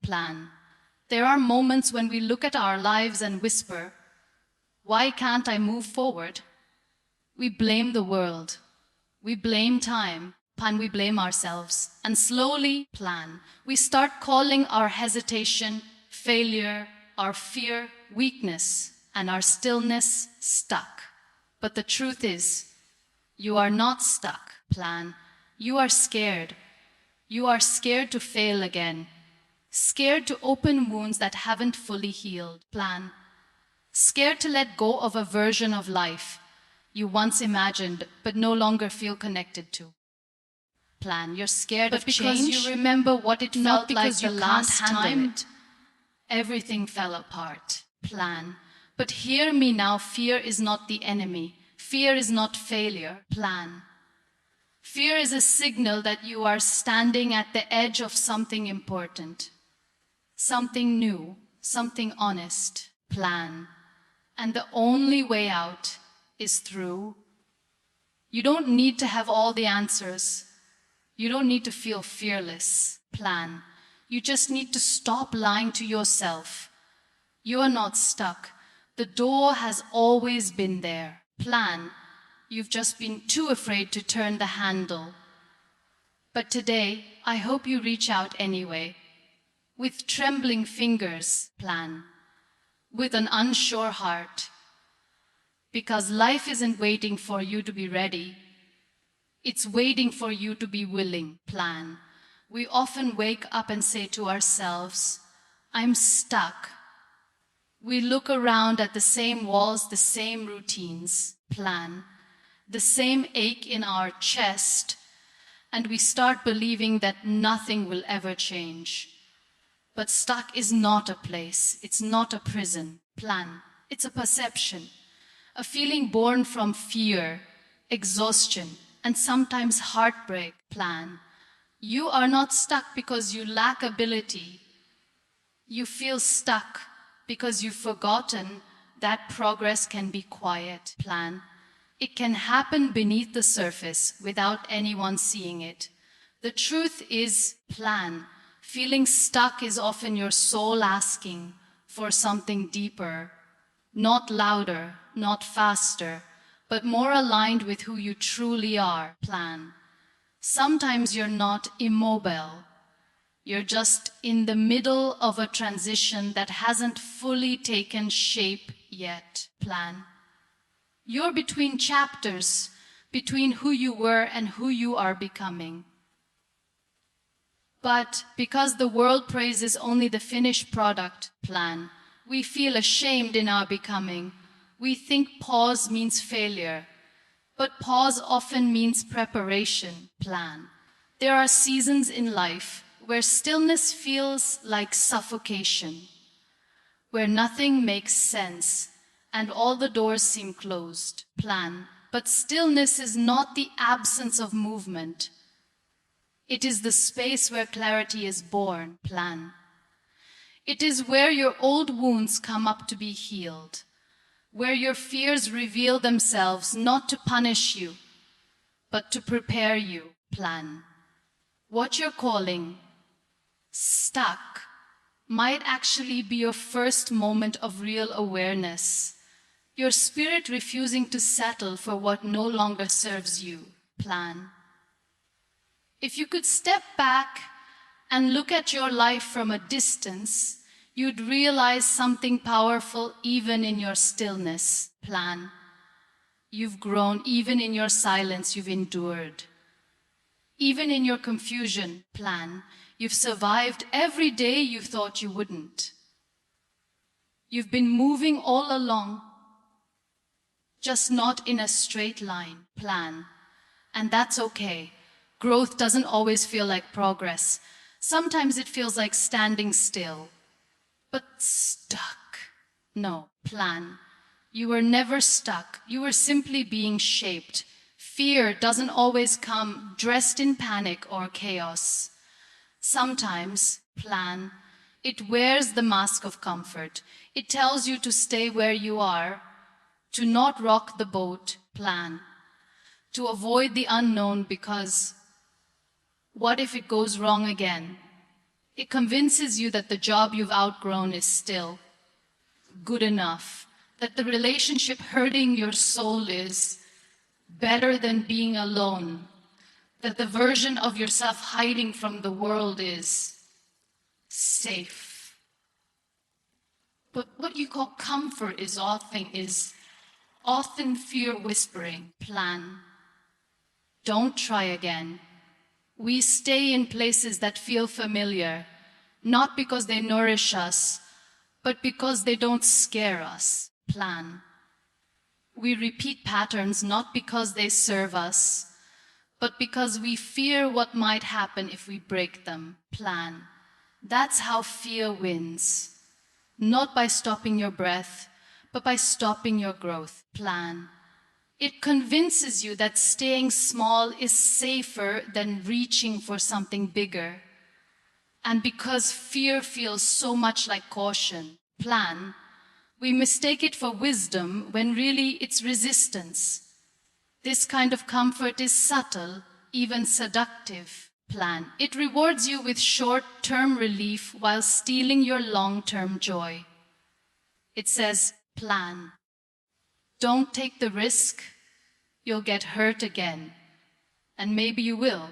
Plan. There are moments when we look at our lives and whisper, "Why can't I move forward?" We blame the world. We blame time. And we blame ourselves. And slowly, Plan, we start calling our hesitation failure, our fear weakness, and our stillness stuck. But the truth is, you are not stuck, Plan. You are scared. You are scared to fail again. Scared to open wounds that haven't fully healed, Plan. Scared to let go of a version of life you once imagined but no longer feel connected to. Plan. You're scared of change. Because you remember what it felt like the last time everything fell apart. Plan. But hear me now, fear is not the enemy. Fear is not failure. Plan. Fear is a signal that you are standing at the edge of something important. Something new, something honest. Plan. And the only way out is through. You don't need to have all the answers. You don't need to feel fearless. Plan. You just need to stop lying to yourself. You are not stuck. The door has always been there. Plan. You've just been too afraid to turn the handle. But today, I hope you reach out anyway. With trembling fingers, Plan. With an unsure heart. Because life isn't waiting for you to be ready. It's waiting for you to be willing. Plan. We often wake up and say to ourselves, "I'm stuck." We look around at the same walls, the same routines. Plan. The same ache in our chest, and we start believing that nothing will ever change. But stuck is not a place. It's not a prison. Plan. It's a perception. A feeling born from fear, exhaustion, and sometimes heartbreak. Plan. You are not stuck because you lack ability. You feel stuck because you've forgotten that progress can be quiet. Plan. It can happen beneath the surface without anyone seeing it. The truth is, Plan. Feeling stuck is often your soul asking for something deeper, not louder, not faster, but more aligned with who you truly are. Plan. Sometimes you're not immobile. You're just in the middle of a transition that hasn't fully taken shape yet. Plan. You're between chapters, between who you were and who you are becoming. But because the world praises only the finished product, Plan, we feel ashamed in our becoming. We think pause means failure, but pause often means preparation. Plan. There are seasons in life where stillness feels like suffocation, where nothing makes sense and all the doors seem closed. Plan. But stillness is not the absence of movement. It is the space where clarity is born. Plan. It is where your old wounds come up to be healed, where your fears reveal themselves not to punish you, but to prepare you. Plan. What you're calling stuck might actually be your first moment of real awareness, your spirit refusing to settle for what no longer serves you. Plan. If you could step back and look at your life from a distance, you'd realize something powerful even in your stillness. Plan. You've grown even in your silence. You've endured. Even in your confusion. Plan. You've survived every day you thought you wouldn't. You've been moving all along, just not in a straight line. Plan. And that's okay. Growth doesn't always feel like progress. Sometimes it feels like standing still. But stuck. No. Plan. You were never stuck. You were simply being shaped. Fear doesn't always come dressed in panic or chaos. Sometimes, Plan, it wears the mask of comfort. It tells you to stay where you are, to not rock the boat. Plan. To avoid the unknown because what if it goes wrong again? It convinces you that the job you've outgrown is still good enough, that the relationship hurting your soul is better than being alone, that the version of yourself hiding from the world is safe. But what you call comfort is often fear whispering, plan. Don't try again. We stay in places that feel familiar, not because they nourish us, but because they don't scare us, plan. We repeat patterns not because they serve us, but because we fear what might happen if we break them, plan. That's how fear wins. Not by stopping your breath, but by stopping your growth, plan. It convinces you that staying small is safer than reaching for something bigger. And because fear feels so much like caution, plan, we mistake it for wisdom when really it's resistance. This kind of comfort is subtle, even seductive, plan. It rewards you with short-term relief while stealing your long-term joy. It says, plan. Don't take the risk. You'll get hurt again. And maybe you will.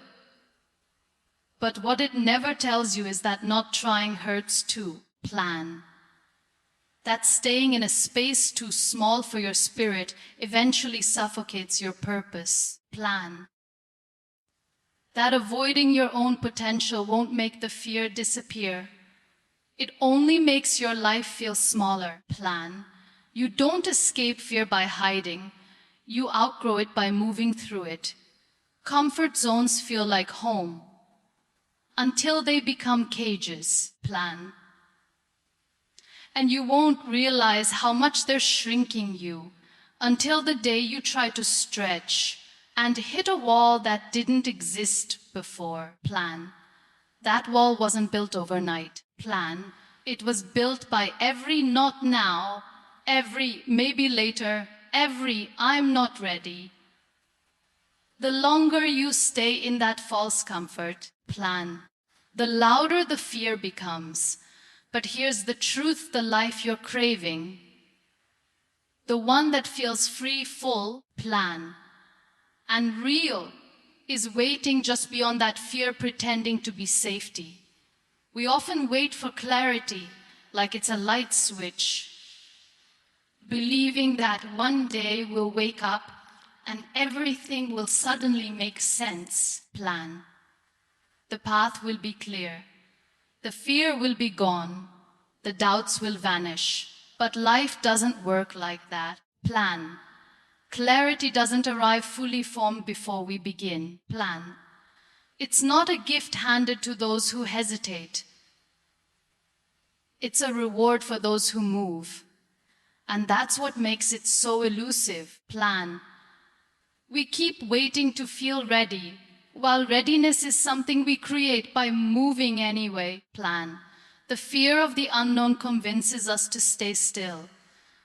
But what it never tells you is that not trying hurts too, plan. That staying in a space too small for your spirit eventually suffocates your purpose, plan. That avoiding your own potential won't make the fear disappear. It only makes your life feel smaller, plan. You don't escape fear by hiding. You outgrow it by moving through it. Comfort zones feel like home until they become cages, plan. And you won't realize how much they're shrinking you until the day you try to stretch and hit a wall that didn't exist before, plan. That wall wasn't built overnight, plan. It was built by every not now, every maybe later, every I'm not ready. The longer you stay in that false comfort, plan, the louder the fear becomes. But here's the truth, the life you're craving, the one that feels free, full, plan, and real, is waiting just beyond that fear pretending to be safety. We often wait for clarity like it's a light switch, believing that one day we'll wake up and everything will suddenly make sense, plan. The path will be clear. The fear will be gone. The doubts will vanish. But life doesn't work like that, plan. Clarity doesn't arrive fully formed before we begin, plan. It's not a gift handed to those who hesitate. It's a reward for those who move. And that's what makes it so elusive, plan. We keep waiting to feel ready, while readiness is something we create by moving anyway, plan. The fear of the unknown convinces us to stay still.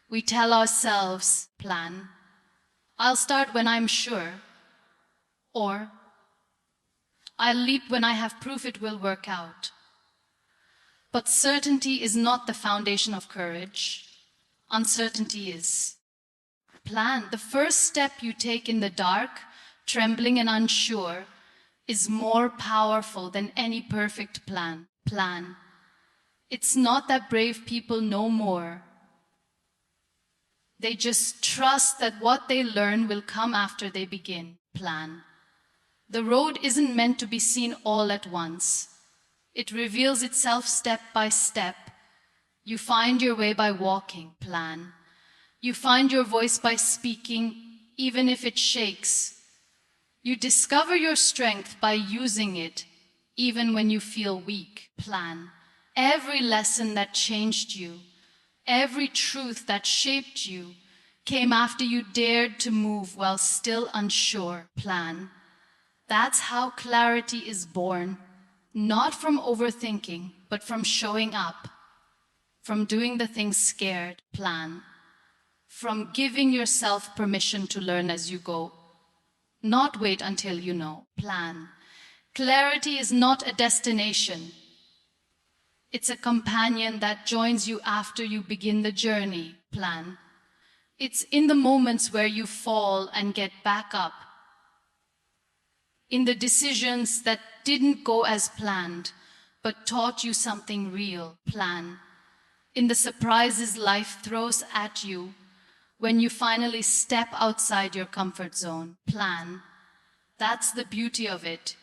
We tell ourselves, plan, I'll start when I'm sure, or I'll leap when I have proof it will work out. But certainty is not the foundation of courage. Uncertainty is. Plan. The first step you take in the dark, trembling and unsure, is more powerful than any perfect plan. Plan. It's not that brave people know more. They just trust that what they learn will come after they begin. Plan. The road isn't meant to be seen all at once. It reveals itself step by step. You find your way by walking, plan. You find your voice by speaking, even if it shakes. You discover your strength by using it, even when you feel weak, plan. Every lesson that changed you, every truth that shaped you, came after you dared to move while still unsure, plan. That's how clarity is born, not from overthinking, but from showing up, from doing the things scared, plan, from giving yourself permission to learn as you go, not wait until you know, plan. Clarity is not a destination. It's a companion that joins you after you begin the journey. Plan. It's in the moments where you fall and get back up. In the decisions that didn't go as planned, but taught you something real. Plan. In the surprises life throws at you when you finally step outside your comfort zone. Plan. That's the beauty of it.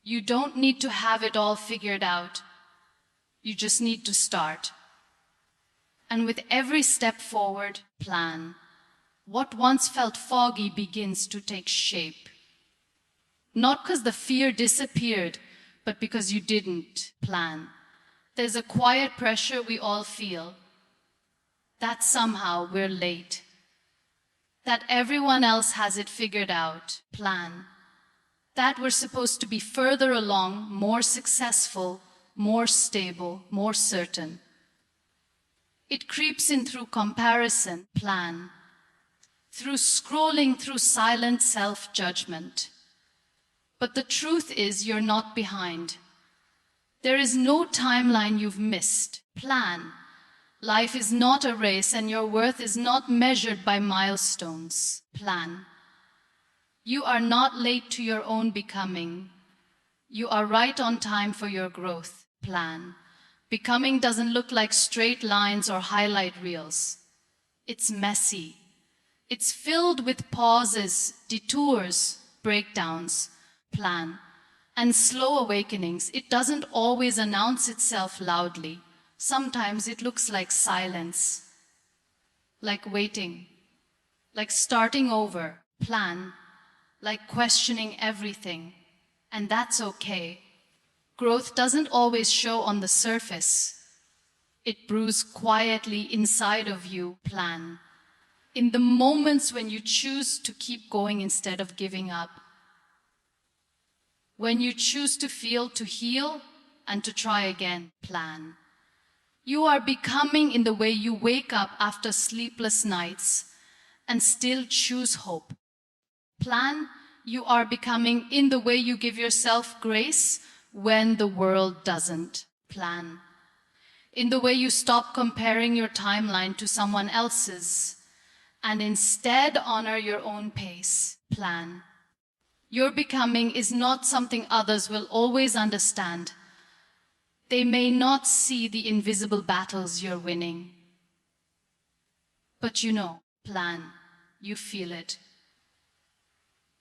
You don't need to have it all figured out. You just need to start. And with every step forward, plan. What once felt foggy begins to take shape. Not because the fear disappeared, but because you didn't plan. There's a quiet pressure we all feel that somehow we're late, that everyone else has it figured out. Plan. That we're supposed to be further along, more successful, more stable, more certain. It creeps in through comparison. Plan. Through scrolling, through silent self-judgment. But the truth is you're not behind. There is no timeline you've missed. Plan. Life is not a race and your worth is not measured by milestones. Plan. You are not late to your own becoming. You are right on time for your growth. Plan. Becoming doesn't look like straight lines or highlight reels. It's messy. It's filled with pauses, detours, breakdowns. Plan. And slow awakenings. It doesn't always announce itself loudly. Sometimes it looks like silence, like waiting, like starting over. Plan. Like questioning everything. And that's okay. Growth doesn't always show on the surface. It brews quietly inside of you. Plan. In the moments when you choose to keep going instead of giving up. When you choose to feel, to heal, and to try again. Plan. You are becoming in the way you wake up after sleepless nights and still choose hope. Plan. You are becoming in the way you give yourself grace when the world doesn't. Plan. In the way you stop comparing your timeline to someone else's and instead honor your own pace. Plan. Your becoming is not something others will always understand. They may not see the invisible battles you're winning. But you know. Plan. You feel it.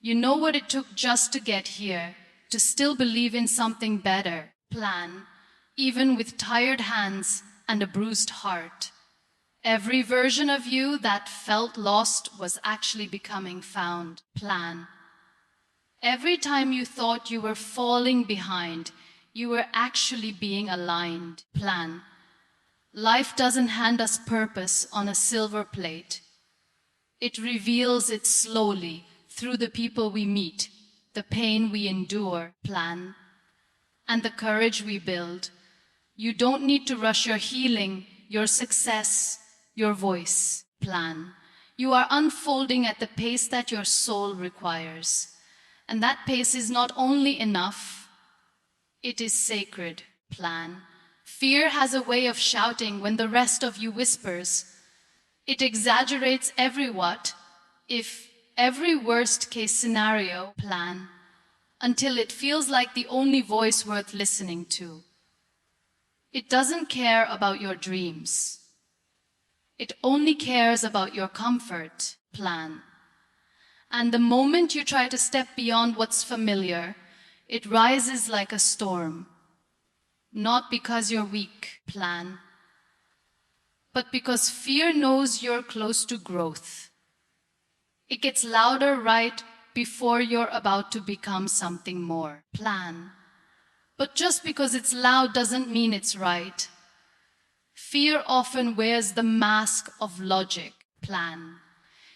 You know what it took just to get here, to still believe in something better. Plan. Even with tired hands and a bruised heart. Every version of you that felt lost was actually becoming found. Plan. Every time you thought you were falling behind, you were actually being aligned. Plan. Life doesn't hand us purpose on a silver plate. It reveals it slowly through the people we meet, the pain we endure. Plan. And the courage we build. You don't need to rush your healing, your success, your voice. Plan. You are unfolding at the pace that your soul requires. And that pace is not only enough, it is sacred. Plan. Fear has a way of shouting when the rest of you whispers. It exaggerates every what, if every worst-case scenario. Plan. Until it feels like the only voice worth listening to. It doesn't care about your dreams. It only cares about your comfort. Plan. And the moment you try to step beyond what's familiar, it rises like a storm. Not because you're weak. Plan. But because fear knows you're close to growth. It gets louder right before you're about to become something more. Plan. But just because it's loud doesn't mean it's right. Fear often wears the mask of logic. Plan.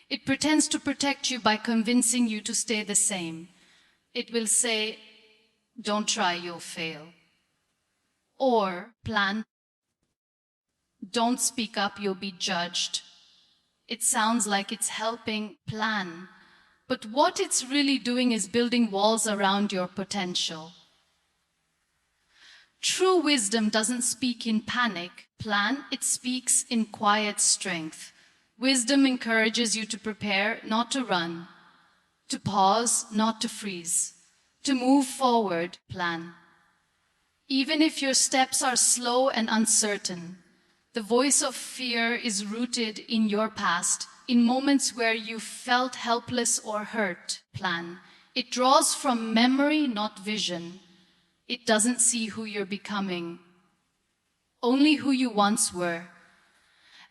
It pretends to protect you by convincing you to stay the same. It will say, don't try, you'll fail. Or, plan, don't speak up, you'll be judged. It sounds like it's helping. Plan. But what it's really doing is building walls around your potential. True wisdom doesn't speak in panic, plan, it speaks in quiet strength. Wisdom encourages you to prepare, not to run, to pause, not to freeze, to move forward, plan. Even if your steps are slow and uncertain, the voice of fear is rooted in your past, in moments where you felt helpless or hurt, plan. It draws from memory, not vision. It doesn't see who you're becoming, only who you once were.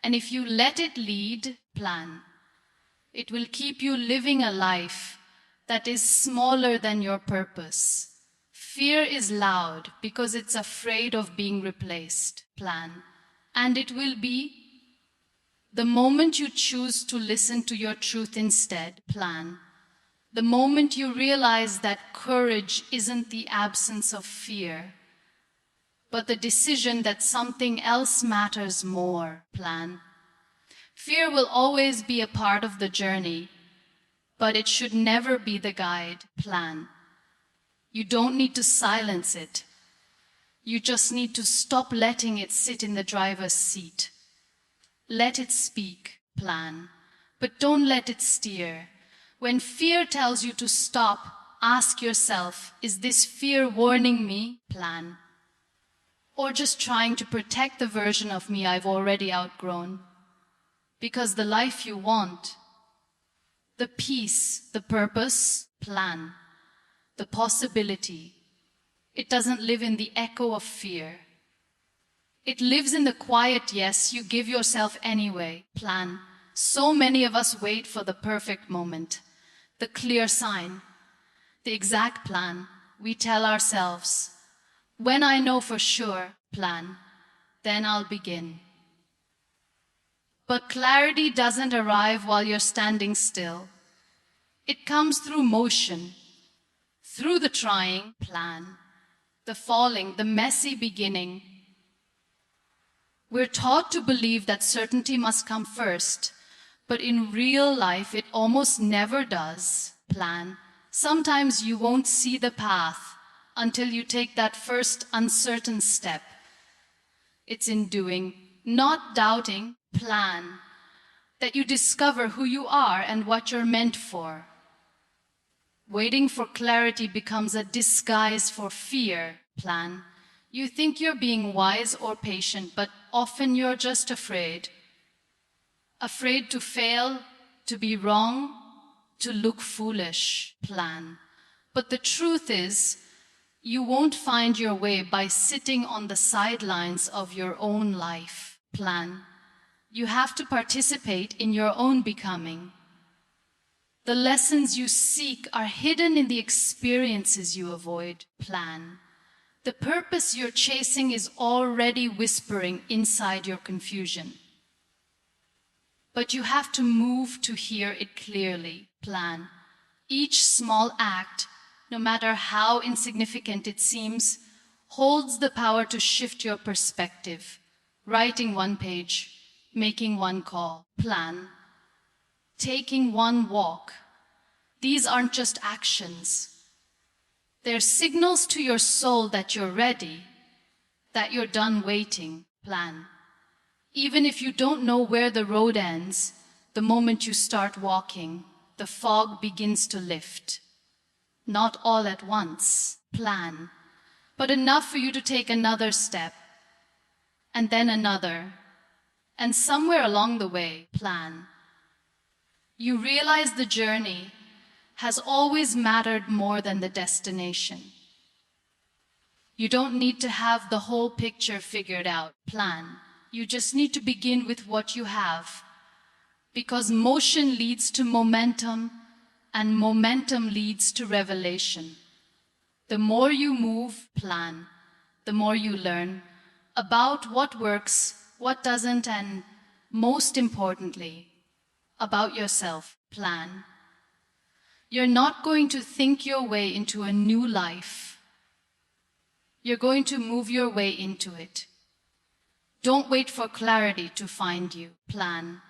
And if you let it lead, plan, it will keep you living a life that is smaller than your purpose. Fear is loud because it's afraid of being replaced, plan. And it will be the moment you choose to listen to your truth instead, plan. The moment you realize that courage isn't the absence of fear, but the decision that something else matters more, plan. Fear will always be a part of the journey, but it should never be the guide, plan. You don't need to silence it. You just need to stop letting it sit in the driver's seat. Let it speak, plan, but don't let it steer. When fear tells you to stop, ask yourself, is this fear warning me, plan, or just trying to protect the version of me I've already outgrown? Because the life you want, the peace, the purpose, plan, the possibility, it doesn't live in the echo of fear. It lives in the quiet yes you give yourself anyway, plan. So many of us wait for the perfect moment, the clear sign, the exact plan. We tell ourselves, when I know for sure, plan, then I'll begin. But clarity doesn't arrive while you're standing still. It comes through motion, through the trying, plan, the falling, the messy beginning. We're taught to believe that certainty must come first, but in real life it almost never does, plan. Sometimes you won't see the path until you take that first uncertain step. It's in doing, not doubting, plan, that you discover who you are and what you're meant for. Waiting for clarity becomes a disguise for fear, plan. You think you're being wise or patient, but often you're just afraid. Afraid to fail, to be wrong, to look foolish, plan. But the truth is, you won't find your way by sitting on the sidelines of your own life, plan. You have to participate in your own becoming. The lessons you seek are hidden in the experiences you avoid, plan. The purpose you're chasing is already whispering inside your confusion. But you have to move to hear it clearly, plan. Each small act, no matter how insignificant it seems, holds the power to shift your perspective. Writing one page, making one call, plan. Taking one walk. These aren't just actions. They're signals to your soul that you're ready, that you're done waiting, plan. Even if you don't know where the road ends, the moment you start walking, the fog begins to lift. Not all at once, plan, but enough for you to take another step, and then another, and somewhere along the way, plan. You realize the journey has always mattered more than the destination. You don't need to have the whole picture figured out, plan. You just need to begin with what you have. Because motion leads to momentum, and momentum leads to revelation. The more you move, plan, the more you learn about what works, what doesn't, and most importantly, about yourself, plan. You're not going to think your way into a new life. You're going to move your way into it. Don't wait for clarity to find you, plan.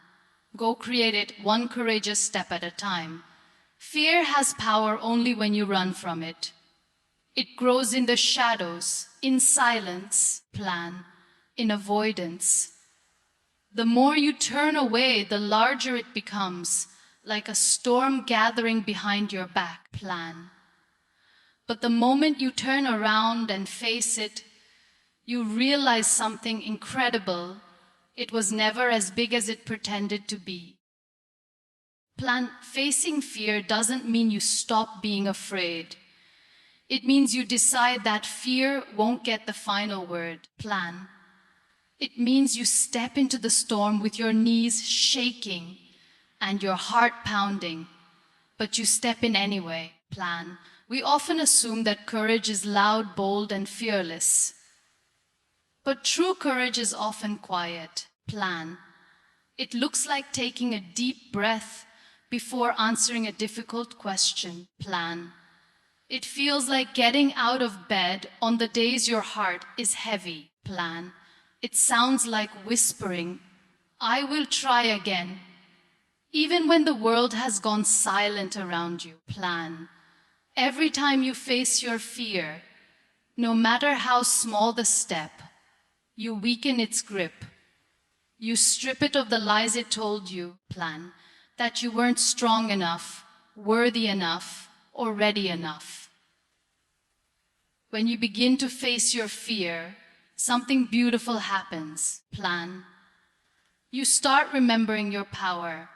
Go create it one courageous step at a time. Fear has power only when you run from it. It grows in the shadows, in silence, plan, in avoidance. The more you turn away, the larger it becomes, like a storm gathering behind your back, plan. But the moment you turn around and face it, you realize something incredible. It was never as big as it pretended to be. Plan, facing fear doesn't mean you stop being afraid. It means you decide that fear won't get the final word, plan. It means you step into the storm with your knees shaking and your heart pounding, but you step in anyway, plan. We often assume that courage is loud, bold, and fearless. But true courage is often quiet, plan. It looks like taking a deep breath before answering a difficult question, plan. It feels like getting out of bed on the days your heart is heavy, plan. It sounds like whispering, I will try again, even when the world has gone silent around you, plan. Every time you face your fear, no matter how small the step, you weaken its grip. You strip it of the lies it told you, plan, that you weren't strong enough, worthy enough, or ready enough. When you begin to face your fear, something beautiful happens, plan. You start remembering your power.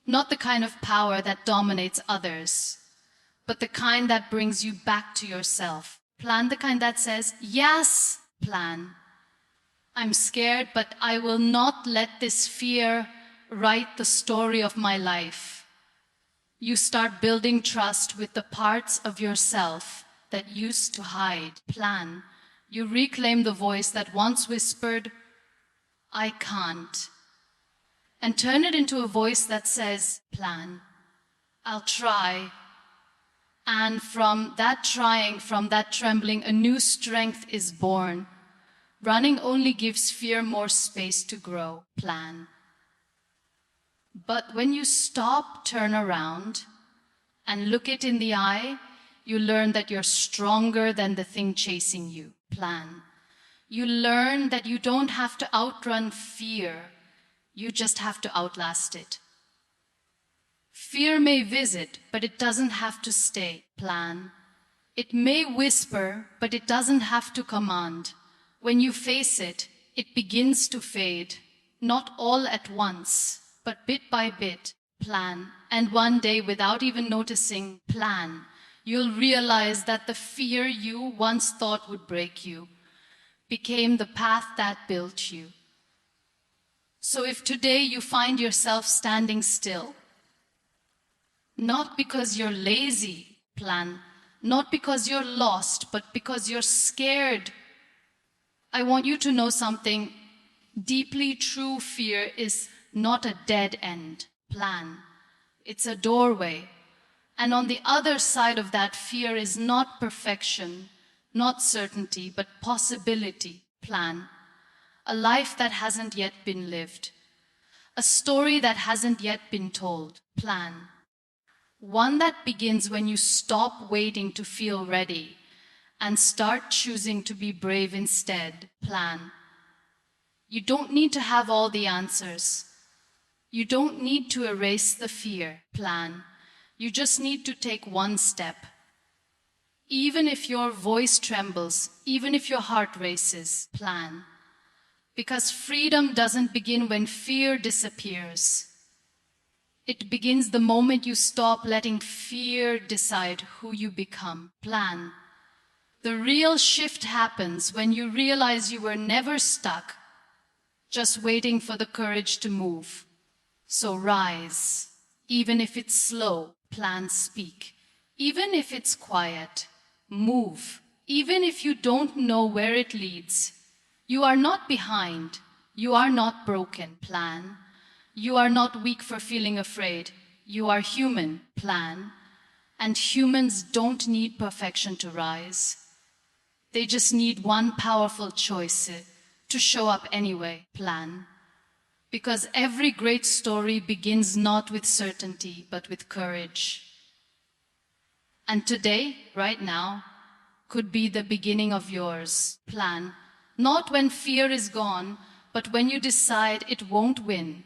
Not the kind of power that dominates others, but the kind that brings you back to yourself. Plan, the kind that says, yes, plan. I'm scared, but I will not let this fear write the story of my life. You start building trust with the parts of yourself that used to hide, plan. You reclaim the voice that once whispered, I can't, and turn it into a voice that says, plan, I'll try. And from that trying, from that trembling, a new strength is born. Running only gives fear more space to grow, plan. But when you stop, turn around, and look it in the eye, you learn that you're stronger than the thing chasing you, plan. You learn that you don't have to outrun fear, you just have to outlast it. Fear may visit, but it doesn't have to stay, plan. It may whisper, but it doesn't have to command. When you face it, it begins to fade, not all at once, but bit by bit, plan. And one day, without even noticing, plan, you'll realize that the fear you once thought would break you became the path that built you. So if today you find yourself standing still, not because you're lazy, plan, not because you're lost, but because you're scared, I want you to know something. Deeply true fear is not a dead end, plan. It's a doorway. And on the other side of that fear is not perfection, not certainty, but possibility, plan. A life that hasn't yet been lived. A story that hasn't yet been told, plan. One that begins when you stop waiting to feel ready and start choosing to be brave instead, plan. You don't need to have all the answers. You don't need to erase the fear, plan. You just need to take one step. Even if your voice trembles, even if your heart races, plan. Because freedom doesn't begin when fear disappears. It begins the moment you stop letting fear decide who you become, plan. The real shift happens when you realize you were never stuck, just waiting for the courage to move. So rise, even if it's slow, plan, speak. Even if it's quiet, move. Even if you don't know where it leads. You are not behind. You are not broken, plan. You are not weak for feeling afraid. You are human, plan. And humans don't need perfection to rise. They just need one powerful choice to show up anyway, plan. Because every great story begins not with certainty, but with courage. And today, right now, could be the beginning of yours. Plan, not when fear is gone, but when you decide it won't win.